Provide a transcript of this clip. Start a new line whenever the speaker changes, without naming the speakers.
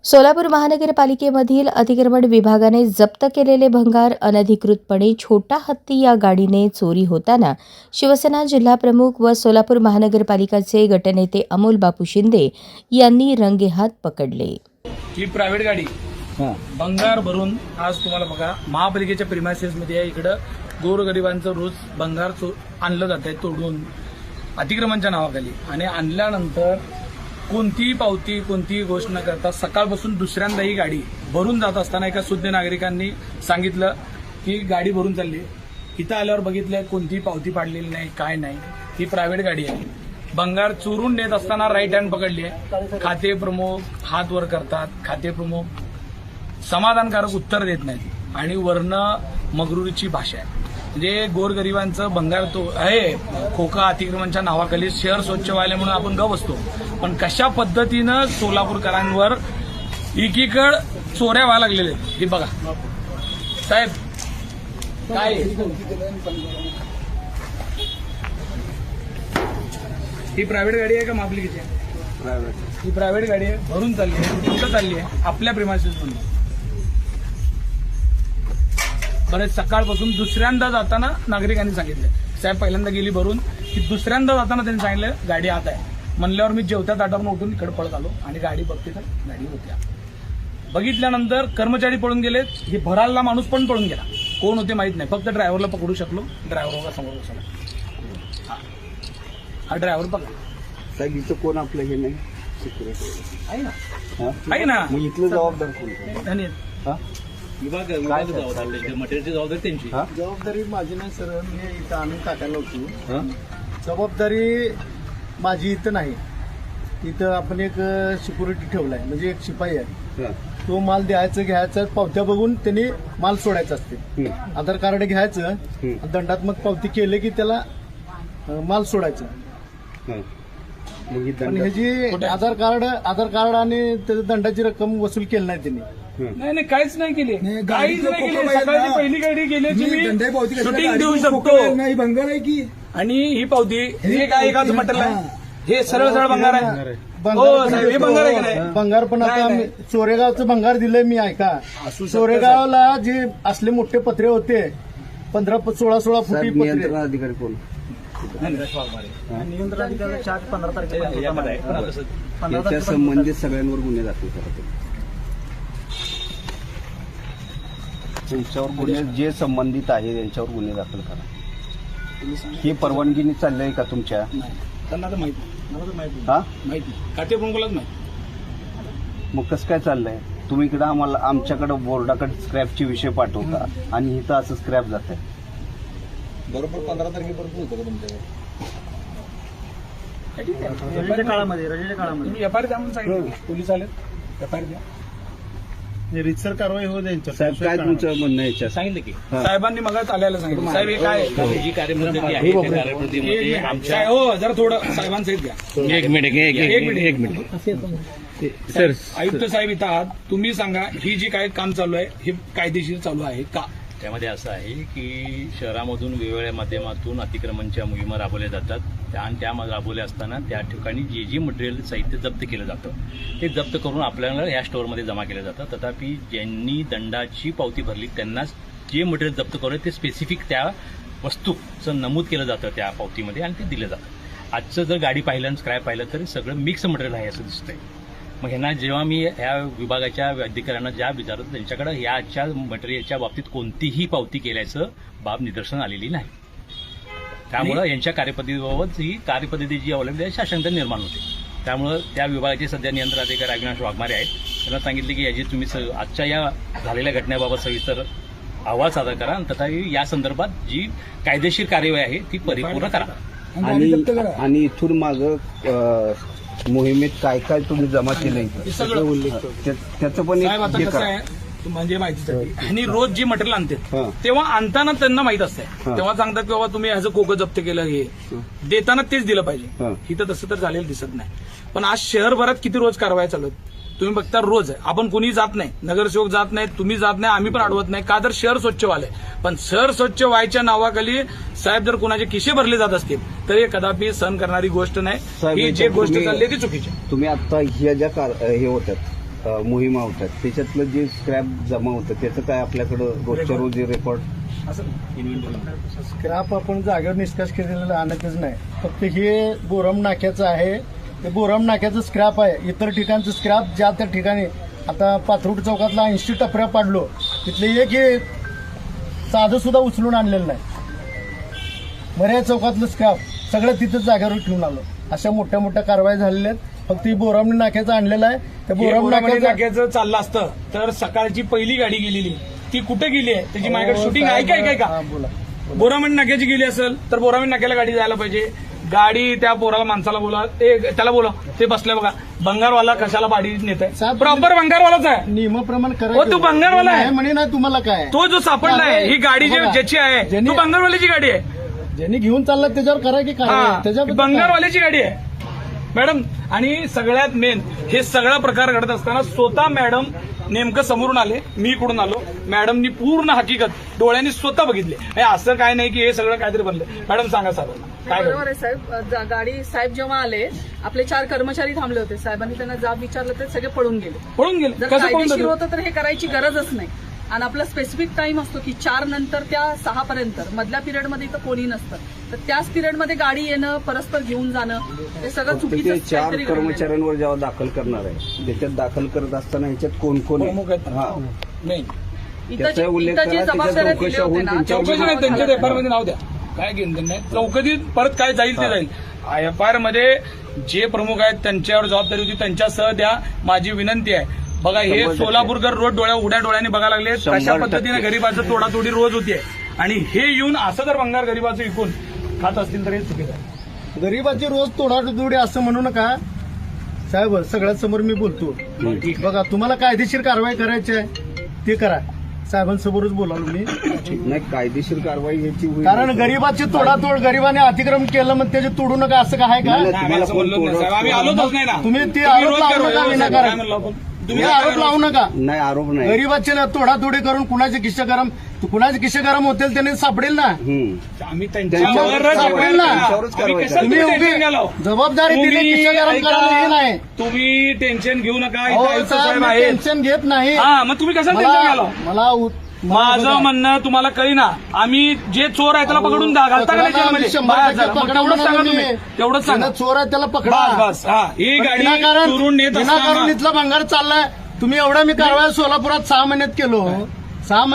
सोलापूर महानगरपालिकेमधील अतिक्रमण विभागाने जप्त केलेले भंगार अनधिकृतपणे छोटा हत्ती या गाडीने चोरी होताना शिवसेना जिल्हाप्रमुख व सोलापूर महानगरपालिकेचे गटनेते अमोल बापू शिंदे यांनी रंगेहात पकडले।
ही प्रायव्हेट गाडी भंगार भरून आज तुम्हाला बघा महापालिकेच्या प्रिमायसेसमध्ये आहे। इकडं गोरगरिबांचं रोज भंगार आणलं जात आहे तोडून अतिक्रमणच्या नावाखाली, आणि आणल्यानंतर कोणतीही पावती कोणतीही गोष्ट न करता सकाळपासून दुसऱ्यांदा ही गाडी भरून जात असताना एका शुद्ध नागरिकांनी सांगितलं की गाडी भरून चालली। इथं आल्यावर बघितलं कोणतीही पावती पाडलेली नाही, काय नाही। ही प्रायव्हेट गाडी आहे। भंगार चोरून नेत असताना राईट हँड पकडली आहे। खाते प्रमुख हात वर करतात, खाते प्रमुख समाधानकारक उत्तर देत नाहीत आणि वर्ण मगरुरीची भाषा आहे। म्हणजे गोरगरिबांचं भंगार तो आहे खोका अतिक्रमणच्या नावाखाली शहर स्वच्छ व्हायला म्हणून आपण गप असतो, पण कशा पद्धतीनं सोलापूरकरांवर एकीकड चोऱ्या व्हायला लागलेल्या आहेत हे बघा साहेब। काय ही प्रायव्हेट गाडी आहे का महापालिकेची आहे? ही प्रायव्हेट गाडी आहे, भरून चालली आहे, कुठं चालली आहे? आपल्या प्रेमाशीच म्हणून बरेच सकाळपासून दुसऱ्यांदा जाताना नागरिकांनी सांगितलं, साहेब पहिल्यांदा गेली भरून की दुसऱ्यांदा जाताना त्यांनी सांगितलं गाडी आत आहे म्हणल्यावर मी जेवत्या ताटावरून उठून इकडे पळत आलो आणि गाडी बघते तर गाडी होत्या। बघितल्यानंतर कर्मचारी पळून गेलेत, हे भरायला माणूस पण पळून गेला, कोण होते माहित नाही, फक्त ड्रायव्हरला पकडू शकलो। ड्रायव्हर समोर बसला, हा ड्रायव्हर बघा
साहेब इथं कोण आपलं हे नाही सिक्युरिटी
आहे ना,
हा?
आहे ना,
मग इथलं जबाबदार कोण?
धन्यवाद।
हा?
विभाग जबाबदारी मटेरियलची जबाबदारी त्यांची।
हा?
जबाबदारी माझी नाही सर, मी इथं आणून टाकायला होती।
हा?
जबाबदारी माझी इथं नाही, इथं आपण एक सिक्युरिटी ठेवलाय, म्हणजे एक शिपाई आहे,
हा.
तो माल द्यायचं घ्यायचं पावत्या बघून त्यांनी माल सोडायचा असते।
हम्म.
आधार कार्ड घ्यायचं,
हम्म.
दंडात्मक पावती केले की त्याला माल सोडायचं।
हा. मग ही
पण
दंड
ह्याची आधार कार्ड आणि त्याच्या दंडाची रक्कम वसूल केली नाही त्यांनी।
नाही नाही काहीच नाही केली, काहीच नाही केली। सकाळची पहिली गाडी गेल्याची मी शूटिंग देऊ शकतो
नाही भंगार आहे की,
आणि ही पावती हे काय एकाच मटेरियल आहे, हे सरळ सरळ भंगार आहे।
भंगार
हो साहेब, हे भंगार आहे की नाही?
भंगार पण आता
नाही,
चोरेगावचं भंगार दिलंय मी, ऐका।
शकतं,
चोरेगावला जे असले मोठे पत्रे होते 15-16 फुटी
साहेब
पत्रे,
नियंत्रण अधिकारी कोण?
नियंत्रण अधिकाऱ्याच्या 15 तारखेला
त्याच्या संबंधित सगळ्यांवर गुन्हे दाखल करा। त्यांच्यावर गुन्हे जे संबंधित आहे त्यांच्यावर गुन्हे दाखल करा। ही परवानगीने चाललंय का तुमच्या?
नाही, त्यांना तर माहिती नाही, मला तर माहिती
हा?
माहिती खाते प्रमुखालाच माहिती।
मग कसं काय चाललंय? तुम्ही इकडं आम्हाला आमच्याकडे बोर्डाकडे स्क्रॅपचे विषय पाठवता आणि इथं असं स्क्रॅप जात आहे।
बरोबर 15 तारखेपर्यंत होतं का तुमच्याकडे?
रजेच्या काळामध्ये
तुम्ही एफआयआर द्या म्हणून सांगितलं, पोलीस आले एफआयआर द्या,
रितसर कारवाई हो त्यांच्या।
साहेब काय तुमचं म्हणणं आहे याच्यात?
सांगितलं की
साहेबांनी मगाच आल्याला सांगितलं, साहेब हे काय आहे?
जी कार्यपद्धती आहे त्या कार्यपद्धतीमध्ये आमच्या
काय हो जरा थोडं साहेबांसहित घ्या।
एक मिनिट
सर आयुक्त साहेब इथं आहात, तुम्ही सांगा ही जी काय काम चालू आहे हे कायदेशीर चालू आहे का?
त्यामध्ये असं आहे की शहरामधून वेगवेगळ्या माध्यमातून अतिक्रमणच्या मोहिमा राबवल्या जातात आणि त्या राबवल्या असताना त्या ठिकाणी जे मटेरियल साहित्य जप्त केलं जातं ते जप्त करून आपल्याला या स्टोअरमध्ये जमा केलं जातं। तथापि ज्यांनी दंडाची पावती भरली त्यांनाच जे मटेरियल जप्त करून ते स्पेसिफिक त्या वस्तूचं नमूद केलं जातं त्या पावतीमध्ये आणि ते दिलं जातं। आजचं जर गाडी पाहिलं आणि स्क्रॅप पाहिलं तर सगळं मिक्स मटेरियल आहे असं दिसतंय। मग ह्यांना जेव्हा मी ह्या विभागाच्या अधिकाऱ्यांना ज्या विचारत त्यांच्याकडे याच्या मटेरियलच्या बाबतीत कोणतीही पावती केल्याचं बाब निदर्शन आलेली नाही, त्यामुळं यांच्या कार्यपद्धतीबाबत ही कार्यपद्धती जी अवलंबली आहे शासनता निर्माण होते। त्यामुळं त्या विभागाचे सध्या नियंत्रण अधिकारी अविनाश वाघमारे आहेत, त्यांना सांगितले की याची तुम्ही आजच्या या झालेल्या घटनेबाबत सविस्तर अहवाल सादर करा आणि तथापि या संदर्भात जी कायदेशीर कार्यवाही आहे ती परिपूर्ण करा।
आणि इथून मागं मोहिमेत काय काय तुम्ही जमा केलंय त्याचं पण
साहेब आता
हे
कसं
करा।
आहे म्हणजे माहितीसाठी, आणि रोज जी मटेरियल आणतात
हा.
तेव्हा आणताना त्यांना माहित असते,
हा.
तेव्हा सांगतात की बाबा तुम्ही ह्याचं कोकं जप्त केलं, हे देताना तेच दिलं
हा.
पाहिजे। इथं तसं तर झालेलं दिसत नाही, पण आज शहरभरात किती रोज कारवाया चालू आहेत तुम्ही बघता। रोज आहे, आपण कुणी जात नाही, नगरसेवक जात नाही, तुम्ही जात नाही, आम्ही पण अडवत नाही का, तर शहर स्वच्छ व्हायलंय। पण शहर स्वच्छ व्हायच्या नावाखाली साहेब जर कुणाचे खिसे भरले जात असतील तर हे कदापि सहन करणारी गोष्ट नाही। ही जी गोष्ट चालली ती चुकीची आहे।
तुम्ही आता ह्या ज्या हे होत्यात मोहिमा होतात त्याच्यातलं जे स्क्रॅप जमा होतं त्याचं काय आपल्याकडं रोजच्या रोज रेकॉर्ड?
स्क्रॅप आपण जागेवर निष्कर्ष केलेला आणतच नाही. फक्त हे बोरम नाक्याचं आहे, ते बोरम नाक्याचं स्क्रॅप आहे. इतर ठिकाणचं स्क्रॅप ज्या त्या ठिकाणी आता पाथरूड चौकातला 80 टपऱ्या पाडलो, तिथले एक हे साधं सुद्धा उचलून आणलेलं नाही. मर्या चौकातलं स्क्रॅप सगळं तिथंच जागेवर ठेवून आलो. अशा मोठ्या मोठ्या कारवाई झालेल्या आहेत. फक्त ही बोरामणी नाक्याचं आणलेलं आहे. त्या बोरामणी
नाक्याचं चाललं असतं तर सकाळची पहिली गाडी गेलेली ती कुठे गेली आहे त्याची माझ्याकडे शूटिंग आहे काय का?
बोला.
बोरामणी नाक्याची गेली असेल तर बोरामणी नाक्याला गाडी जायला पाहिजे. गाडी त्या पोराला माणसाला बोला, त्याला बोला, ते बसले बघा. बंगारवाला कशाला गाडी नेत आहे?
साहेब,
प्रॉपर बंगारवालाच आहे.
नियमाप्रमाणे
हो,
करायचं.
तू बंगारवाला आहे.
म्हणे ना तुम्हाला काय
तो जो सापडला आहे ही गाडी
बघा,
ज्याची आहे
ज्यांनी-
तो बंगारवाल्याची गाडी आहे.
ज्यांनी घेऊन चालला त्याच्यावर करा की काय
हा,
त्याच्यावर
बंगारवाल्याची गाडी आहे मॅडम. आणि सगळ्यात मेन हे सगळा प्रकार घडत असताना स्वतः मॅडम नेमकं समोरून आले, मी इकडून आलो. मॅडमनी पूर्ण हकीकत डोळ्यांनी स्वतः बघितली. हे असं काय नाही की हे सगळं काहीतरी बनलं. मॅडम सांगा साहेबांना काय
बरोबर आहे साहेब. गाडी साहेब जेव्हा आले, आपले 4 कर्मचारी थांबले होते. साहेबांनी त्यांना जाब विचारलं तर सगळे पळून गेले.
पळून गेले.
जर
कसं पळून
कायदेशीर
गेले?
होतं तर हे करायची गरजच नाही. आणि आपला स्पेसिफिक टाइम असतो की 4 नंतर त्या 6 पर्यंत मधल्या पिरियडमध्ये इथं कोणी नसतं. तर त्याच पिरियडमध्ये गाडी येणं, परस्पर घेऊन जाणं हे सगळं चुकीचं
ते 4
काहीतरी घडलेलं आहे.
कर्मचाऱ्यांवर जेव्हा दाखल करणार आहे त्याच्यात दाखल करत असताना ह्याच्यात कोण कोण
प्रमुख आहेत.
हा
नाही
इथं
त्याचा उल्लेख
इथं जे
करा, त्याच्या
जबाबदाऱ्या दिल्या
चौकशा
होत्या
होऊन
ना,
त्यांच्यावर
चौकशी नाही, त्यांच्या
झालं.
एफआयआर मध्ये नाव द्या. काय घेणं नाही. चौकशीत परत काय जाईल ते जाईल. एफआयआर मध्ये जे प्रमुख आहेत त्यांच्यावर जबाबदारी होती त्यांच्यासह द्या. माझी विनंती आहे. बघा हे
100%
सोलापूरकर रोज उघड्या डोळ्याने बघायला लागले.
100%
कशा पद्धतीने गरीबाचं तोडातोडी रोज होतीये. आणि हे येऊन असं जर भंगार गरीबाचं विकून खात असतील तर हे चुकीचं आहे.
गरीबाची रोज तोडातोडी असं म्हणू नका साहेब. सगळ्यात समोर मी बोलतो. बघा तुम्हाला कायदेशीर कारवाई करायची आहे ते करा. साहेबांसमोरच बोलावलो मी.
नाही कायदेशीर कारवाई ह्याची होईल.
कारण गरीबाची तोडातोड, गरीबाने अतिक्रम केलं मग त्याचे तोडू नका असं काय का?
नाही,
नाही,
तुम्हाला
आम्ही असं
कोण
बोललोच नाही, साहेब. आम्ही
तोडत-
आलोच नाही ना.
तुम्ही ते
तुम्ही
आरोप
रोज
लावू
करू.
नका
साहेब,
विनाकारण.
काय म्हणलो आपण?
तुम्ही आरोप लावू नका.
नाही आरोप नाही.
गरीबाचे तोडातोडी करून कुणाचे किस्से गरम होतील त्यांनी सापडेल ना.
आम्ही
त्यांच्यावरच
सापडेल ना.
त्यांच्यावरच कारवाई करा.
तुम्ही जबाबदारी दिली किस्से गरम करायला हे नाही.
तुम्ही टेन्शन घेऊ नका. इथं
अहो,
आयुक्त
साहेब,
साहेब
मी
आहेत.
टेन्शन घेत नाही.
हा मग तुम्ही कशाला टेन्शन घ्यालो? माझं
बघा.
म्हणणं तुम्हाला कळीना. आम्ही जे चोर आहे त्याला पकडून घालता का नाही
पकडा ना,
जेलमध्ये?
100%
बाहेर जा. मग
पकडा
तेवढंच
ना
सांगा
तुम्ही.
तुम्ही. तेवढंच सांगा.
ज्यानं चोर आहे त्याला पकडा.
बस बस. हा ही गाडी
विनाकारण
चोरून नेत
विनाकारण
असताना
इथला भंगार चाललाय. तुम्ही एवढा मी कारवाई सोलापुरात 6 महिन्यात केलो. 6 महिन्यात